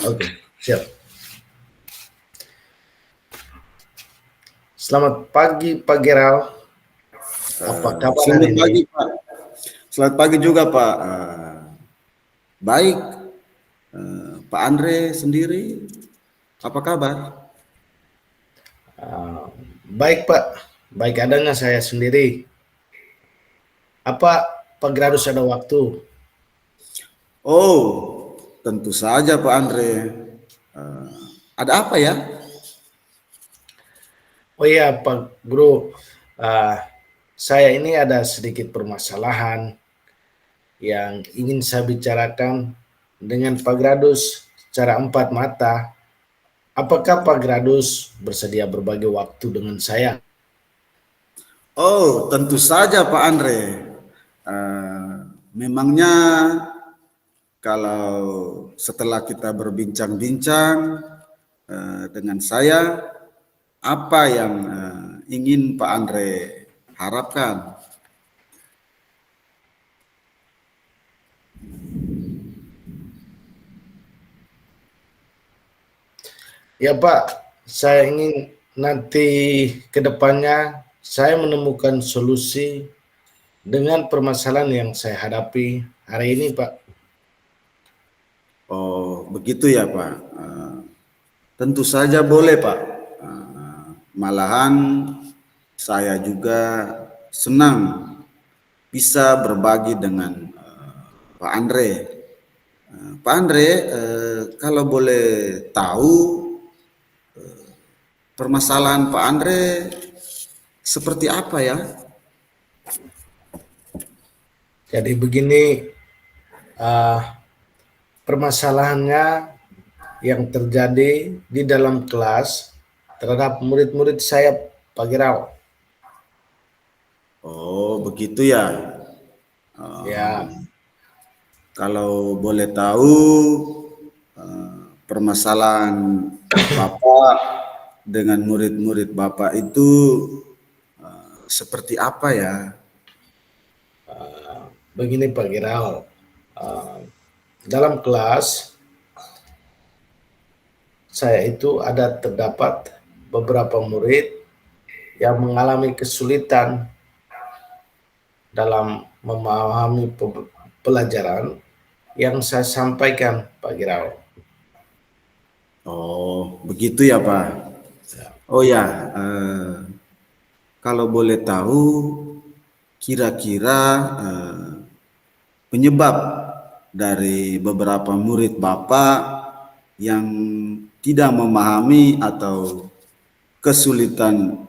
Oke, siap. Selamat pagi, Pak Geral. Apa kabar hari Selamat ini? pagi Pak. Selamat pagi juga Pak. Baik, Pak Andre sendiri, apa kabar? Baik, Pak. Baik adanya saya sendiri. Apa Pak Gradus ada waktu? Oh, tentu saja Pak Andre. Ada apa ya? Oh iya, Pak Bro. Uh, saya ini ada sedikit permasalahan yang ingin saya bicarakan dengan Pak Gradus secara empat mata. Apakah Pak Gradus bersedia berbagi waktu dengan saya? Oh, tentu saja Pak Andre. Eh, Memangnya kalau setelah kita berbincang-bincang dengan saya, apa yang ingin Pak Andre harapkan? Ya Pak, saya ingin nanti ke depannya saya menemukan solusi dengan permasalahan yang saya hadapi hari ini, Pak. Oh, begitu ya Pak. Tentu saja boleh Pak. Malahan saya juga senang bisa berbagi dengan Pak Andre. Pak Andre, kalau boleh tahu permasalahan Pak Andre seperti apa ya? Jadi begini, uh, permasalahannya yang terjadi di dalam kelas terhadap murid-murid saya, Pak Girau. Oh, begitu ya. Ya, Kalau boleh tahu permasalahan Bapak dengan murid-murid Bapak itu seperti apa ya? begini Pak Girau. Uh, dalam kelas saya itu terdapat beberapa murid yang mengalami kesulitan dalam memahami pelajaran yang saya sampaikan, Pak Girau. Oh, begitu ya Pak. Oh ya, kalau boleh tahu kira-kira penyebab dari beberapa murid Bapak yang tidak memahami atau kesulitan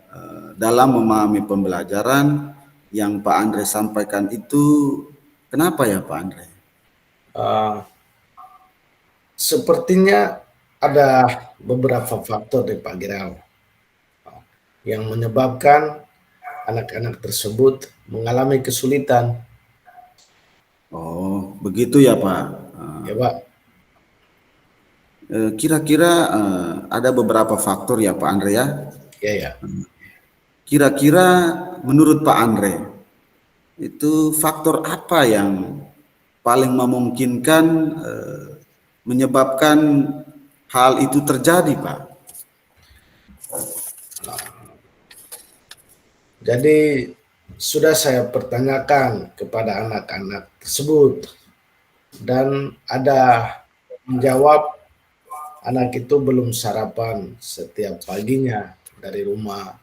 dalam memahami pembelajaran yang Pak Andre sampaikan itu, kenapa ya Pak Andre? Uh, Sepertinya ada beberapa faktor di Pak Girau yang menyebabkan anak-anak tersebut mengalami kesulitan. Oh, begitu ya Pak. Ya Pak, Kira-kira ada beberapa faktor ya Pak Andre ya. ya ya. Kira-kira menurut Pak Andre, itu faktor apa yang paling memungkinkan menyebabkan hal itu terjadi, Pak? Jadi sudah saya pertanyakan kepada anak-anak tersebut dan ada menjawab anak itu belum sarapan setiap paginya dari rumah.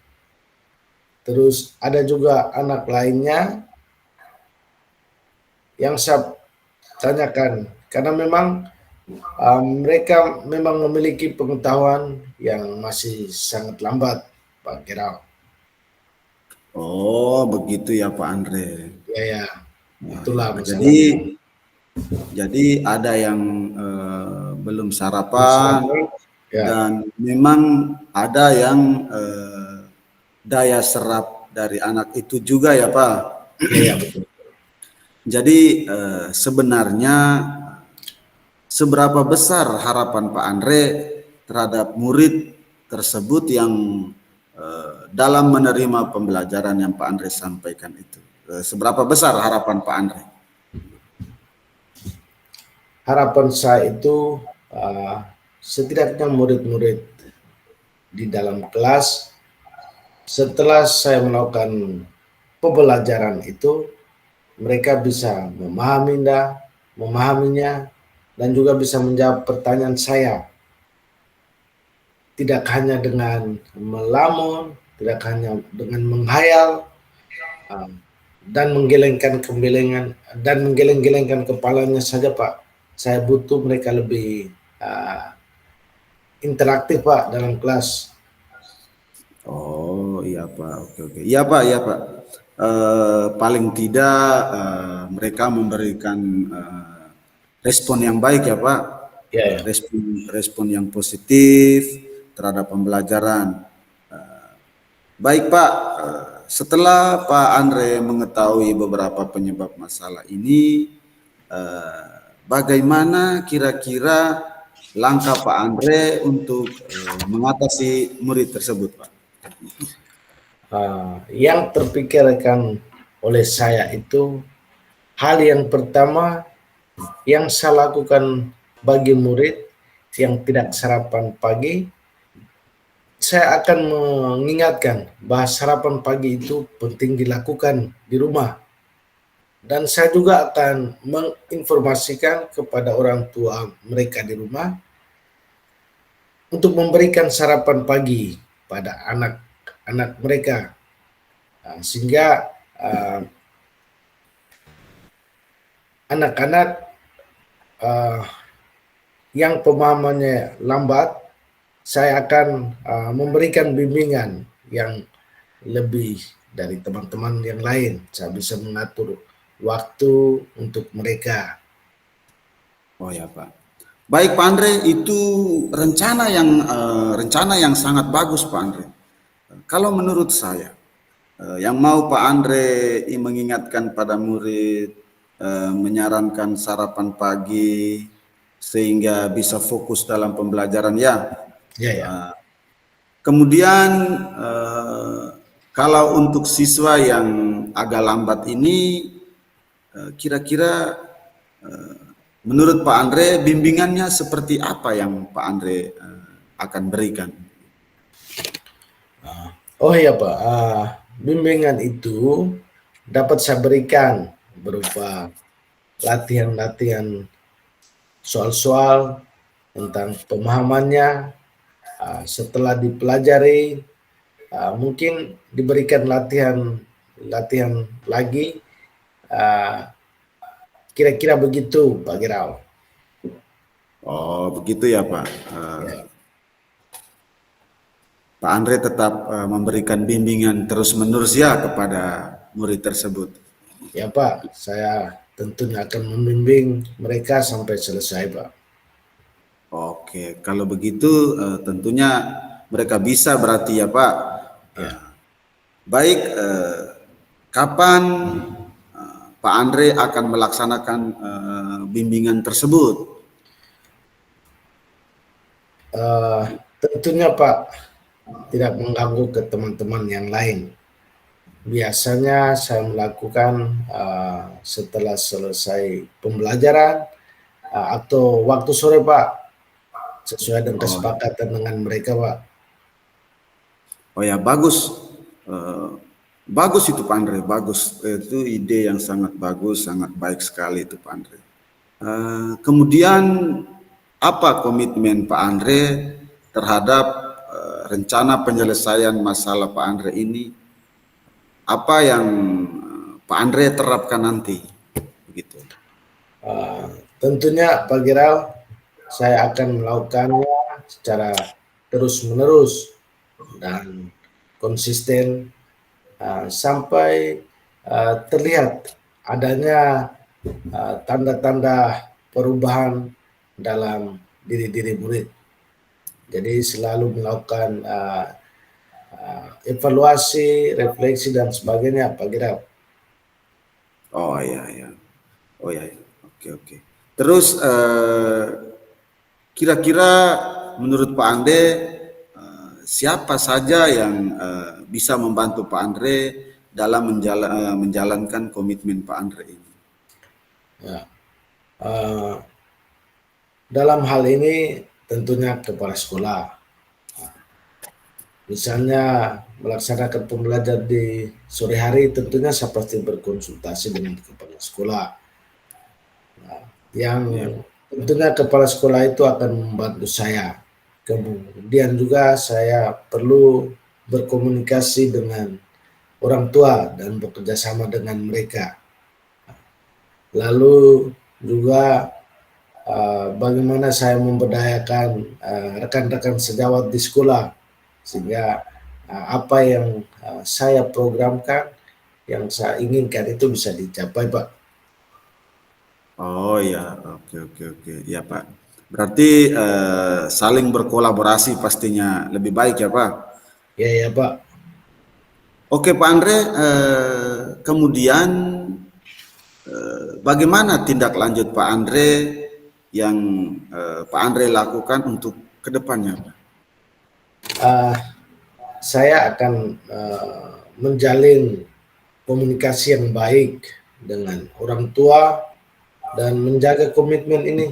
Terus ada juga anak lainnya yang saya tanyakan karena memang mereka memang memiliki pengetahuan yang masih sangat lambat, Pak Gerald. Oh, begitu ya Pak Andre. Ya ya, Oh, itulah ya. masalahnya. Jadi ada yang belum Belum sarapan sarapan, ya, dan memang ada yang daya serap dari anak itu juga ya Pak. ya ya betul. Jadi sebenarnya seberapa besar harapan Pak Andre terhadap murid tersebut yang dalam menerima pembelajaran yang Pak Andre sampaikan itu? Seberapa besar harapan Pak Andre? Harapan saya itu uh, setidaknya murid-murid di dalam kelas setelah saya melakukan pembelajaran itu mereka bisa memahaminya dan juga bisa menjawab pertanyaan saya, tidak hanya dengan melamun, tidak hanya dengan menghayal uh, dan menggeleng-gelengkan kepalanya saja, Pak. Saya butuh mereka lebih interaktif, Pak, dalam kelas. Oh iya Pak, oke oke. Iya Pak, iya Pak. Paling tidak mereka memberikan respon yang baik ya Pak, Ya, ya. respon yang positif terhadap pembelajaran. Baik Pak, setelah Pak Andre mengetahui beberapa penyebab masalah ini, bagaimana kira-kira langkah Pak Andre untuk mengatasi murid tersebut Pak? Yang terpikirkan oleh saya itu hal yang pertama yang saya lakukan bagi murid yang tidak sarapan pagi, saya akan mengingatkan bahwa sarapan pagi itu penting dilakukan di rumah. Dan saya juga akan menginformasikan kepada orang tua mereka di rumah untuk memberikan sarapan pagi pada anak-anak mereka. Sehingga anak-anak yang pemahamannya lambat, saya akan memberikan bimbingan yang lebih dari teman-teman yang lain. Saya bisa mengatur waktu untuk mereka. Oh ya Pak. Baik Pak Andre, itu rencana yang sangat bagus Pak Andre. Kalau menurut saya, yang mau Pak Andre mengingatkan pada murid, menyarankan sarapan pagi sehingga bisa fokus dalam pembelajaran ya. Ya, ya. Kemudian kalau untuk siswa yang agak lambat ini, kira-kira menurut Pak Andre bimbingannya seperti apa yang Pak Andre akan berikan? Oh iya Pak, bimbingan itu dapat saya berikan berupa latihan-latihan soal-soal tentang pemahamannya. Setelah dipelajari, mungkin diberikan latihan lagi. Kira-kira begitu, Pak Girau. Oh begitu ya Pak. Ya, Pak Andre tetap memberikan bimbingan terus-menerus ya kepada murid tersebut. ya Pak, saya tentunya akan membimbing mereka sampai selesai, Pak. Oke, kalau begitu tentunya mereka bisa berarti ya Pak. Ya. Baik, kapan Pak Andre akan melaksanakan bimbingan tersebut? Tentunya Pak, tidak mengganggu ke teman-teman yang lain. Biasanya saya melakukan setelah selesai pembelajaran atau waktu sore Pak, sesuai dengan Oh, kesepakatan dengan mereka Pak. oh ya bagus, bagus itu Pak Andre, bagus. Itu ide yang sangat bagus, sangat baik sekali itu Pak Andre. Kemudian apa komitmen Pak Andre terhadap rencana penyelesaian masalah Pak Andre ini? Apa yang Pak Andre terapkan nanti? Begitu. Tentunya Pak Giral, saya akan melakukannya secara terus-menerus dan konsisten sampai terlihat adanya tanda-tanda perubahan dalam diri-diri murid. Jadi selalu melakukan evaluasi, refleksi dan sebagainya, Pak Giral. Oh iya ya, oh iya, ya. Oke oke. Terus kira-kira menurut Pak Andre siapa saja yang bisa membantu Pak Andre dalam menjalankan komitmen Pak Andre ini? Ya. Dalam hal ini tentunya kepala sekolah. Misalnya melaksanakan pembelajaran di sore hari, tentunya saya pasti berkonsultasi dengan kepala sekolah. Yang Ya. tentunya kepala sekolah itu akan membantu saya. Kemudian juga saya perlu berkomunikasi dengan orang tua dan bekerja sama dengan mereka. Lalu juga bagaimana saya memberdayakan rekan-rekan sejawat di sekolah sehingga apa yang saya programkan, yang saya inginkan itu bisa dicapai, Pak. Oh ya, oke oke oke. Ya Pak. Berarti saling berkolaborasi pastinya lebih baik ya Pak. Ya, ya, Pak. Oke Pak Andre, kemudian bagaimana tindak lanjut Pak Andre yang Pak Andre lakukan untuk kedepannya Pak? Uh, saya akan menjalin komunikasi yang baik dengan orang tua dan menjaga komitmen ini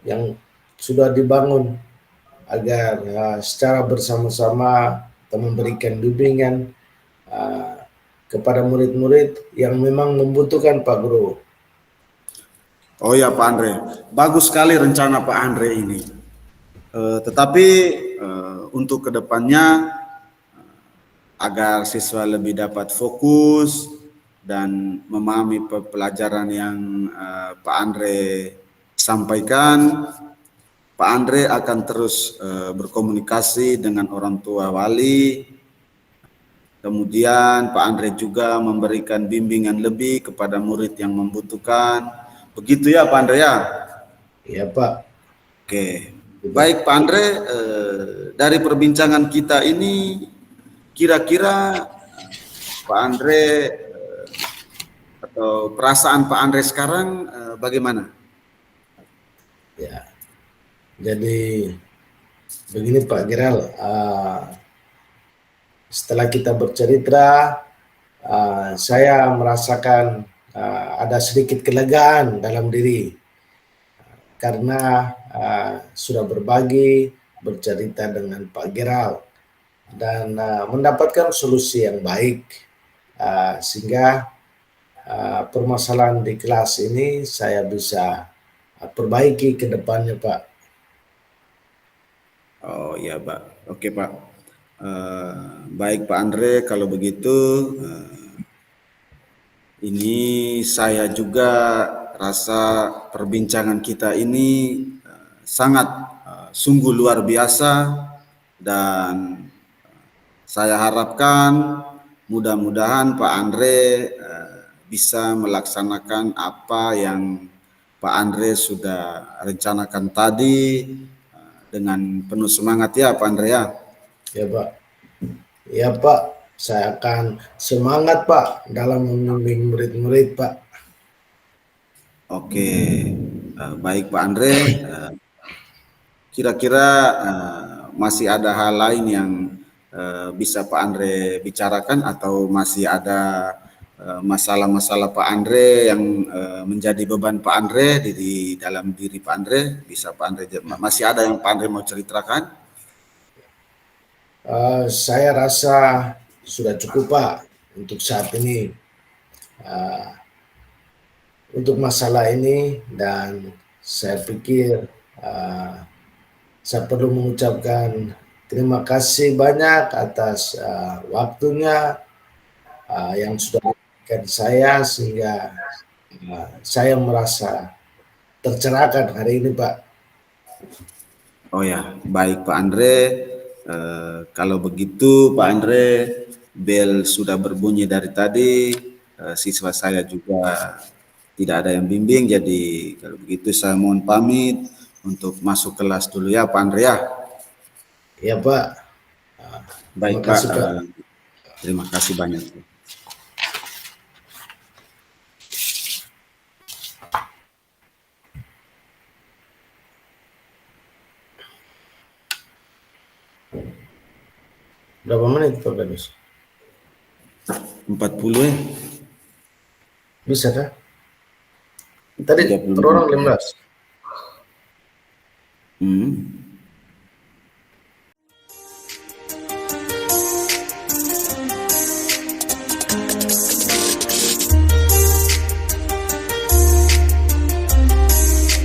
yang sudah dibangun agar secara bersama-sama kita memberikan bimbingan uh, kepada murid-murid yang memang membutuhkan, Pak Guru. Oh ya Pak Andre, bagus sekali rencana Pak Andre ini. Tetapi untuk kedepannya agar siswa lebih dapat fokus dan memahami pelajaran yang Pak Andre sampaikan, Pak Andre akan terus berkomunikasi dengan orang tua wali. Kemudian Pak Andre juga memberikan bimbingan lebih kepada murid yang membutuhkan. Begitu ya Pak Andre ya? Ya, Pak. Oke. Baik Pak Andre, dari perbincangan kita ini kira-kira Pak Andre atau perasaan Pak Andre sekarang bagaimana? Ya, jadi begini Pak Geral, setelah kita bercerita, saya merasakan ada sedikit kelegaan dalam diri karena sudah berbagi, bercerita dengan Pak Geral dan mendapatkan solusi yang baik, sehingga permasalahan di kelas ini saya bisa perbaiki ke depannya, Pak. Oh ya Pak, oke Pak. Baik Pak Andre, kalau begitu ini saya juga rasa perbincangan kita ini sangat sungguh luar biasa dan saya harapkan mudah-mudahan Pak Andre bisa melaksanakan apa yang Pak Andre sudah rencanakan tadi dengan penuh semangat ya Pak Andre ya. Ya Pak. Ya Pak, saya akan semangat Pak dalam membimbing murid-murid Pak. Oke, baik Pak Andre. Kira-kira masih ada hal lain yang bisa Pak Andre bicarakan atau masih ada masalah-masalah Pak Andre yang menjadi beban Pak Andre di dalam diri Pak Andre? Bisa Pak Andre, masih ada yang Pak Andre mau ceritakan? Saya rasa sudah cukup Pak untuk saat ini. Untuk masalah ini, dan saya pikir saya perlu mengucapkan terima kasih banyak atas waktunya yang sudah diberikan saya sehingga saya merasa tercerahkan hari ini Pak. Oh ya, baik Pak Andre. Kalau begitu Pak Andre, bel sudah berbunyi dari tadi. Siswa saya juga tidak ada yang bimbing, jadi kalau begitu saya mohon pamit untuk masuk kelas dulu ya Pak Andre ya. Ya Pak. Baik Terima Pak, kasih Pak. terima kasih banyak. Berapa menit Pak Gadus? 40 ya? Bisa kah? Tadi 30 per orang 15. Hmm.